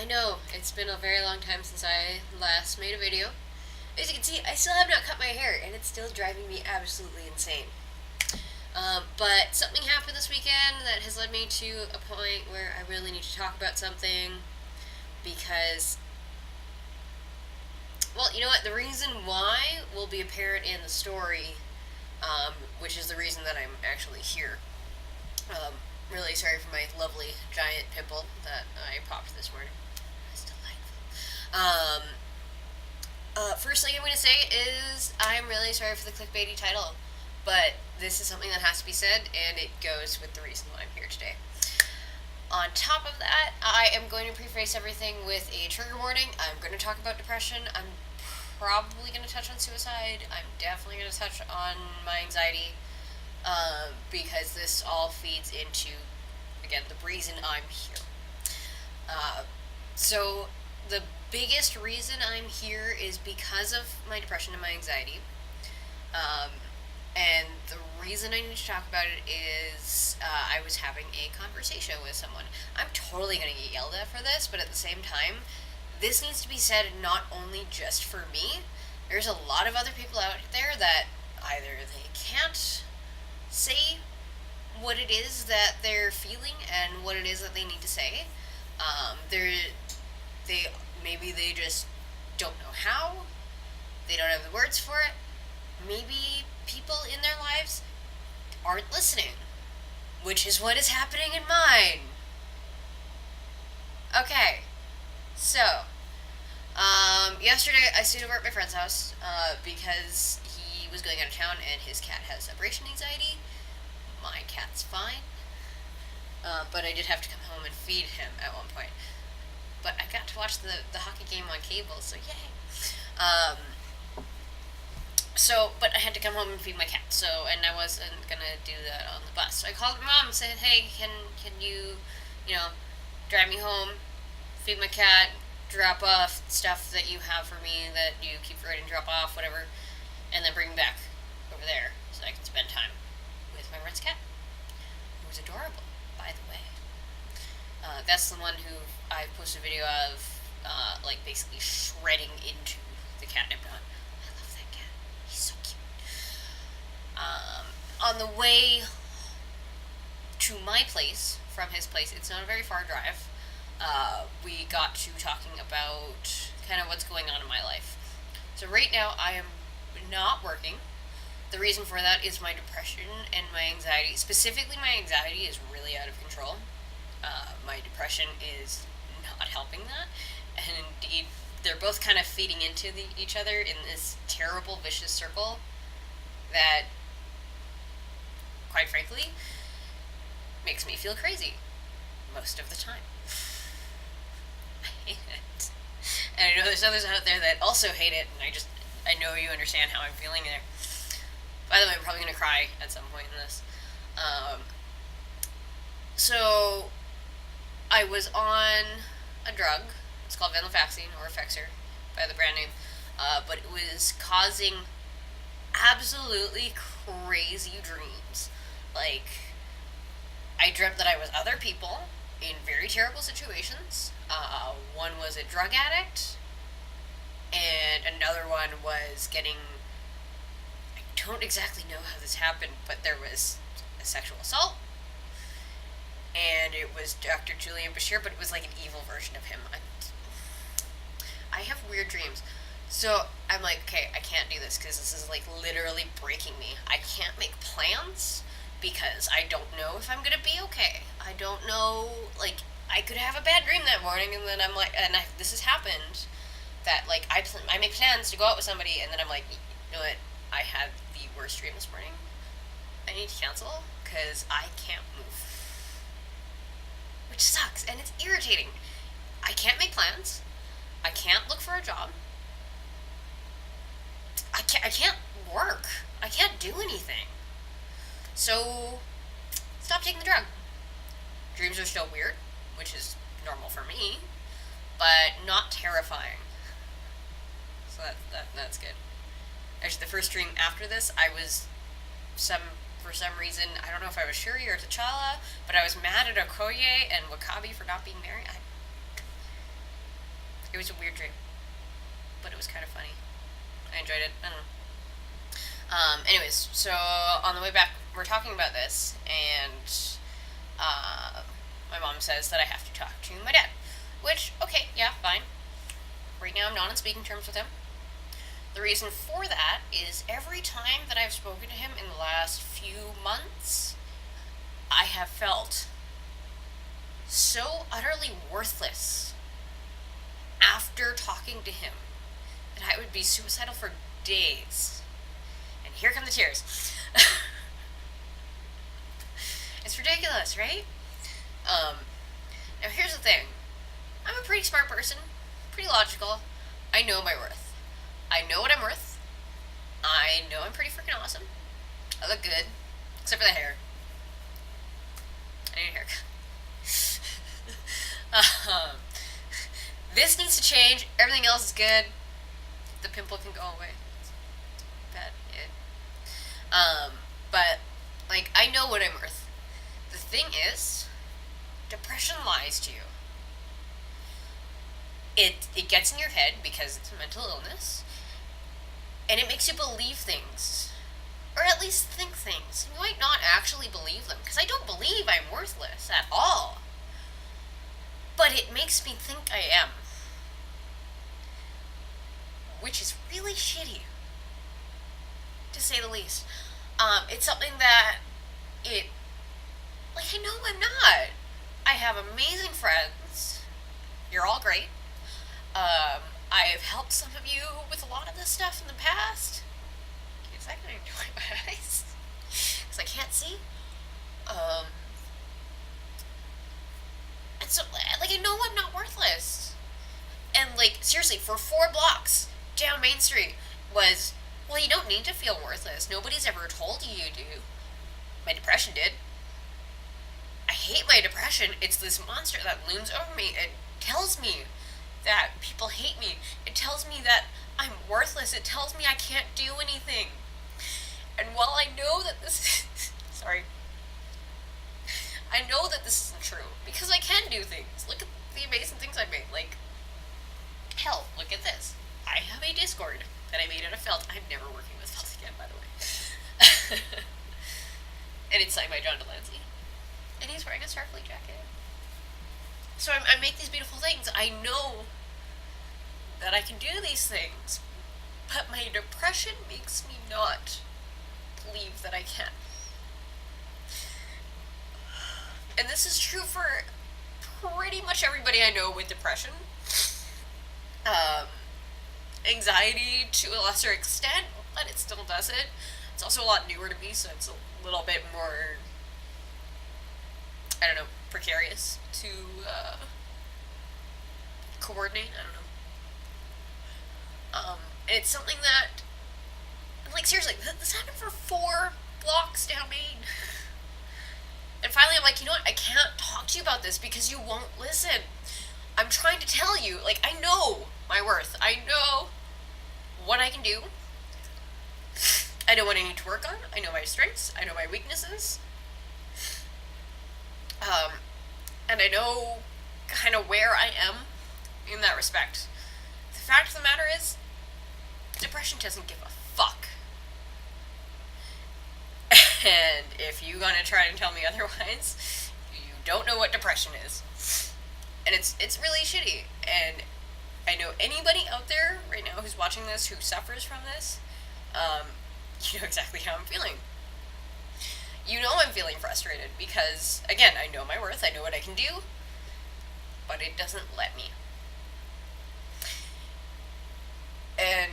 know, it's been a very long time since I last made a video. As you can see, I still have not cut my hair, and it's still driving me absolutely insane. But something happened this weekend that has led me to a point where I really need to talk about something because, well, you know what? The reason why will be apparent in the story, which is the reason that I'm actually here. Um, really sorry for my lovely giant pimple that I popped this morning. It's delightful. First thing I'm going to say is I'm really sorry for the clickbaity title, but this is something that has to be said, and it goes with the reason why I'm here today. On top of that, I am going to preface everything with a trigger warning. I'm going to talk about depression. I'm probably going to touch on suicide. I'm definitely going to touch on my anxiety, because this all feeds into, again, the reason I'm here. So the biggest reason I'm here is because of my depression and my anxiety. And the reason I need to talk about it is I was having a conversation with someone. I'm totally going to get yelled at for this, but at the same time, this needs to be said not only just for me. There's a lot of other people out there that either they can't say what it is that they're feeling and what it is that they need to say. They maybe they just don't know how. They don't have the words for it. Maybe people in their lives aren't listening, which is what is happening in mine. Okay, so yesterday I stayed over at my friend's house because he was going out of town and his cat has separation anxiety. My cat's fine, but I did have to come home and feed him at one point. But I got to watch the hockey game on cable, so yay. But I had to come home and feed my cat, and I wasn't gonna do that on the bus. So I called my mom and said, hey, can you, drive me home, feed my cat, drop off stuff that you have for me that you keep forgetting to drop off, whatever, and then bring me back over there so I can spend time with my Red's cat, who was adorable, by the way. That's the one who I posted a video of, basically shredding into the catnip gun. I love that cat. He's so cute. On the way to my place from his place, it's not a very far drive, we got to talking about kind of what's going on in my life. So right now I am not working. The reason for that is my depression and my anxiety. Specifically, my anxiety is really out of control. My depression is not helping that, and indeed, they're both kind of feeding into each other in this terrible, vicious circle that, quite frankly, makes me feel crazy most of the time. I hate it. And I know there's others out there that also hate it, and I know you understand how I'm feeling there. By the way, I'm probably going to cry at some point in this. So, I was on a drug. It's called venlafaxine, or Effexor, by the brand name. But it was causing absolutely crazy dreams. I dreamt that I was other people in very terrible situations. One was a drug addict, and another one was getting... I don't exactly know how this happened, but there was a sexual assault, and it was Dr. Julian Bashir, but it was like an evil version of him. I have weird dreams. So I'm like, okay, I can't do this because this is literally breaking me. I can't make plans because I don't know if I'm gonna be okay. I don't know, I could have a bad dream that morning, and then I'm like, this has happened, that I make plans to go out with somebody, and then I'm like, you know what, I had the worst dream this morning. I need to cancel because I can't move. Which sucks, and it's irritating. I can't make plans. I can't look for a job. I can't work. I can't do anything. So, stop taking the drug. Dreams are still weird, which is normal for me, but not terrifying. So that's good. Actually, the first dream after this, I was for some reason, I don't know if I was Shuri or T'Challa, but I was mad at Okoye and Wakabi for not being married. It was a weird dream, but it was kind of funny. I enjoyed it. I don't know. Anyways, so on the way back, we're talking about this, and my mom says that I have to talk to my dad. Which, okay, yeah, fine. Right now I'm not on speaking terms with him. The reason for that is every time that I've spoken to him in the last few months, I have felt so utterly worthless after talking to him that I would be suicidal for days. And here come the tears. It's ridiculous, right? Now here's the thing. I'm a pretty smart person, pretty logical. I know my worth. I know what I'm worth. I know I'm pretty freaking awesome. I look good, except for the hair. I need a haircut. This needs to change. Everything else is good. The pimple can go away. Bad. Yeah. But like I know what I'm worth. The thing is, depression lies to you. It gets in your head because it's a mental illness, and it makes you believe things, or at least think things. You might not actually believe them, because I don't believe I'm worthless at all. But it makes me think I am, which is really shitty, to say the least. It's something that I know I'm not. I have amazing friends. You're all great. I've helped some of you with a lot of this stuff in the past. Is that going to enjoy my eyes? Because I can't see. And so, I know I'm not worthless. And, seriously, for 4 blocks down Main Street was, well, you don't need to feel worthless. Nobody's ever told you you do. My depression did. I hate my depression. It's this monster that looms over me. It tells me that people hate me. It tells me that I'm worthless. It tells me I can't do anything. And while I know that this is... sorry. I know that this isn't true, because I can do things. Look at the amazing things I've made. Hell, look at this. I have a Discord that I made out of felt. I'm never working with felt again, by the way. And it's signed by John Delancey. And he's wearing a Starfleet jacket. So I make these beautiful things. I know that I can do these things, but my depression makes me not believe that I can. And this is true for pretty much everybody I know with depression. Anxiety to a lesser extent, but it still does it. It's also a lot newer to me, so it's a little bit more, I don't know, precarious to coordinate. I don't know. And it's something that, seriously, this happened for 4 blocks down Main. And finally I'm like, you know what, I can't talk to you about this because you won't listen. I'm trying to tell you, I know my worth. I know what I can do. I know what I need to work on. I know my strengths. I know my weaknesses. And I know kind of where I am in that respect. The fact of the matter is, depression doesn't give a fuck. And if you're gonna try and tell me otherwise, you don't know what depression is. And it's really shitty. And I know anybody out there right now who's watching this who suffers from this, you know exactly how I'm feeling. You know I'm feeling frustrated because, again, I know my worth, I know what I can do, but it doesn't let me. And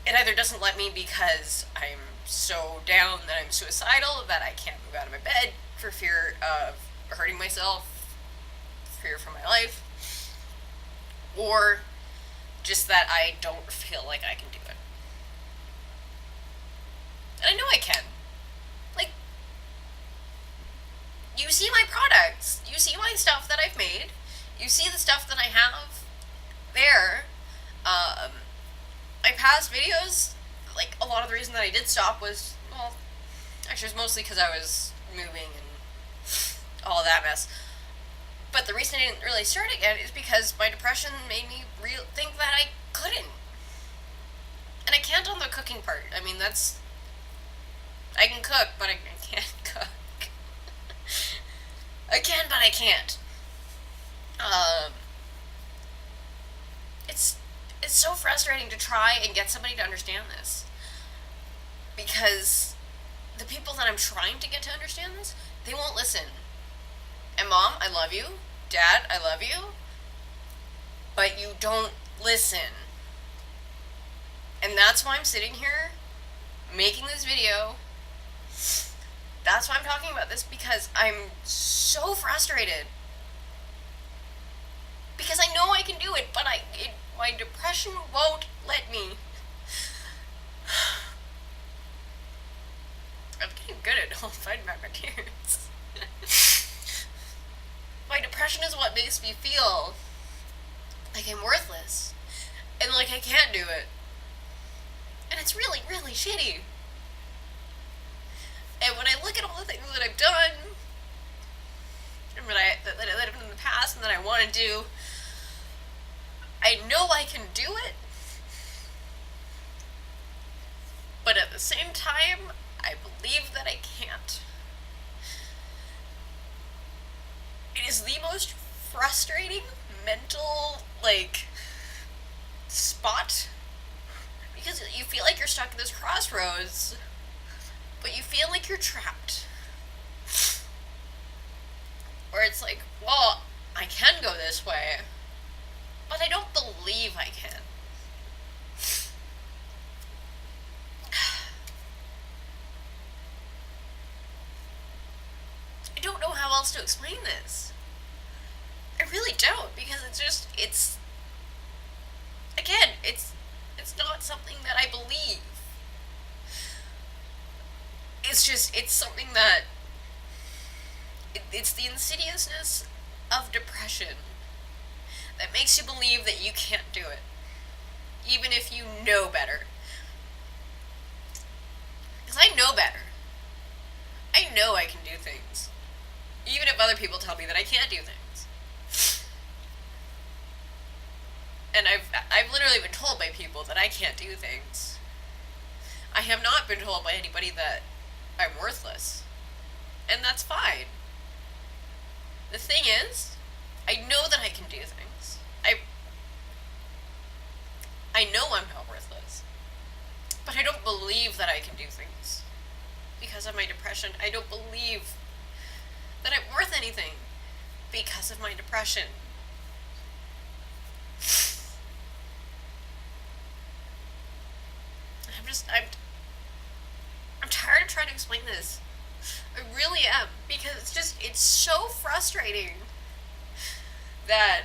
it either doesn't let me because I'm so down that I'm suicidal, that I can't move out of my bed for fear of hurting myself, fear for my life, or just that I don't feel like I can do it. And I know I can. You see my products, you see my stuff that I've made, you see the stuff that I have there. My past videos, a lot of the reason that I did stop was, well, actually it was mostly because I was moving and all of that mess. But the reason I didn't really start again is because my depression made me think that I couldn't. And I can't on the cooking part. I mean, that's... I can cook, but I can't cook. I can, but I can't. Um, it's so frustrating to try and get somebody to understand this. Because the people that I'm trying to get to understand this, they won't listen. And Mom, I love you. Dad, I love you. But you don't listen. And that's why I'm sitting here making this video. That's why I'm talking about this, because I'm so frustrated. Because I know I can do it, but my depression won't let me. I'm getting good at fighting back my tears. My depression is what makes me feel like I'm worthless. And like I can't do it. And it's really, really shitty. And when I look at all the things that I've done, and that I've done in the past and that I want to do, I know I can do it. But at the same time, I believe that I can't. It is the most frustrating mental, spot. Because you feel like you're stuck at this crossroads, but you feel like you're trapped. Or it's like, well, I can go this way, but I don't believe I can. I don't know how else to explain this. I really don't, because it's not something that I believe. It's something that, it's the insidiousness of depression that makes you believe that you can't do it, even if you know better. Because I know better. I know I can do things, even if other people tell me that I can't do things. And I've literally been told by people that I can't do things. I have not been told by anybody that I'm worthless. And that's fine. The thing is, I know that I can do things. I know I'm not worthless. But I don't believe that I can do things. Because of my depression, I don't believe that I'm worth anything because of my depression. I'm tired of trying to explain this. I really am, because it's so frustrating that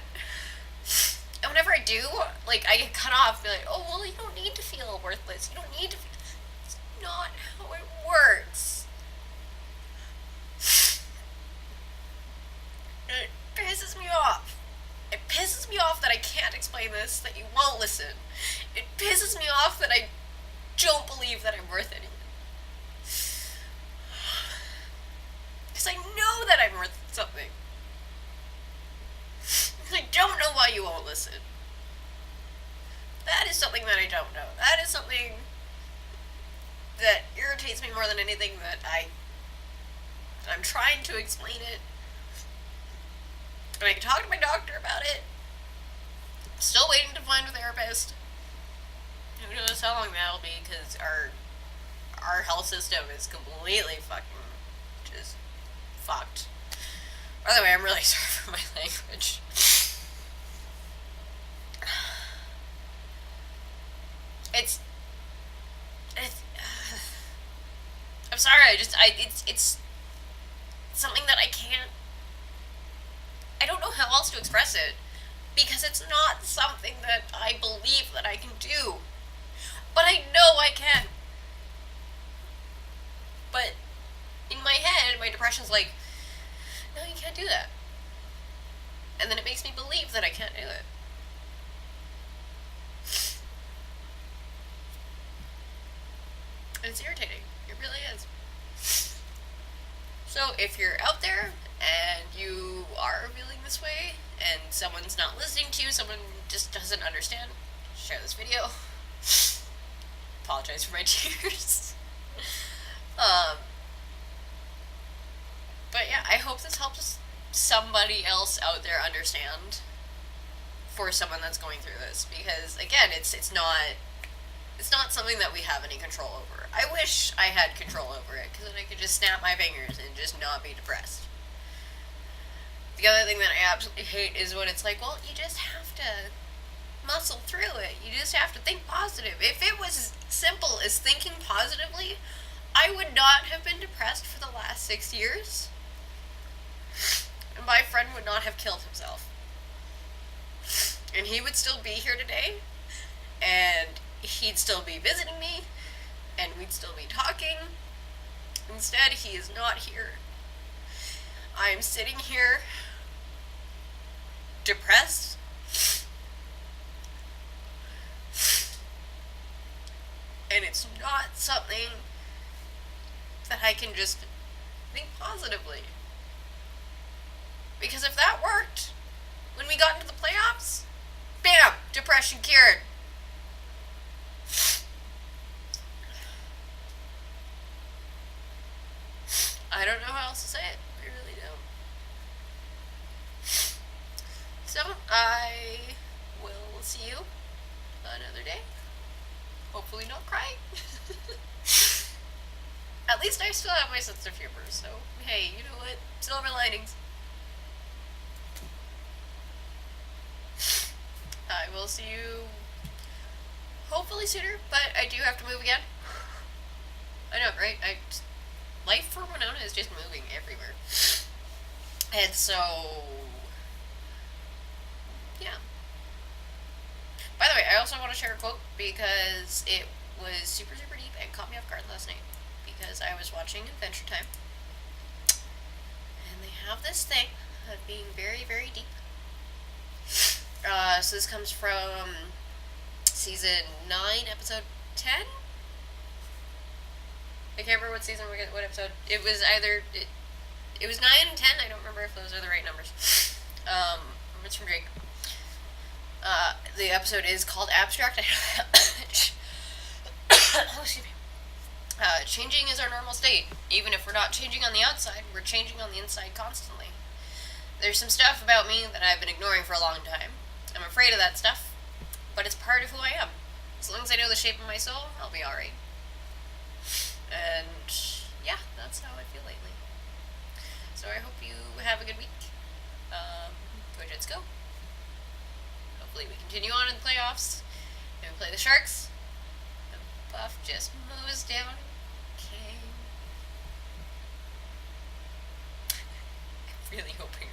whenever I do, I get cut off, be like, oh, well, you don't need to feel worthless. You don't need to feel... It's not how it works. And it pisses me off. It pisses me off that I can't explain this, that you won't listen. It pisses me off that I don't believe that I'm worth anything. Because I know that I'm worth something. I don't know why you won't listen. That is something that I don't know. That is something that irritates me more than anything, that I'm trying to explain it. And I can talk to my doctor about it. Still waiting to find a therapist. Who knows how long that'll be, because our health system is completely fucking just fucked. By the way, I'm really sorry for my language. It's I'm sorry, it's something that I don't know how else to express it, because it's not something that I believe that I can do. But I know I can. But in my head, my depression's like, no, you can't do that. And then it makes me believe that I can't do it. And it's irritating. It really is. So if you're out there and you are feeling this way, and someone's not listening to you, someone just doesn't understand, share this video. Apologize for my tears. But yeah, I hope this helps somebody else out there understand, for someone that's going through this, because again, it's not something that we have any control over. I wish I had control over it, because then I could just snap my fingers and just not be depressed. The other thing that I absolutely hate is when it's like, well, you just have to muscle through it. You just have to think positive. If it was simple as thinking positively, I would not have been depressed for the last 6 years. And my friend would not have killed himself. And he would still be here today. And he'd still be visiting me. And we'd still be talking. Instead, he is not here. I'm sitting here depressed. And it's not something that I can just think positively. Because if that worked, when we got into the playoffs, bam, depression cured. I don't know how else to say it. I really don't. So, I will see you another day. Hopefully not crying. At least I still have my sense of humor, so hey, you know what? Silver linings. I will see you hopefully sooner, but I do have to move again. I know, right? Life for Winona is just moving everywhere. And so, yeah. By the way, I also want to share a quote because it was super, super deep and caught me off guard last night. Because I was watching Adventure Time. And they have this thing of being very, very deep. So this comes from season 9, episode 10? I can't remember what season, what episode. It was either, it was 9 and 10, I don't remember if those are the right numbers. It's from Drake. The episode is called Abstract. Oh, excuse me. Changing is our normal state. Even if we're not changing on the outside, we're changing on the inside constantly. There's some stuff about me that I've been ignoring for a long time. I'm afraid of that stuff, but it's part of who I am. As long as I know the shape of my soul, I'll be alright. And yeah, that's how I feel lately. So I hope you have a good week. Go Jets go. Hopefully we continue on in the playoffs and we play the Sharks. The Buff just moves down. Okay. I'm really hoping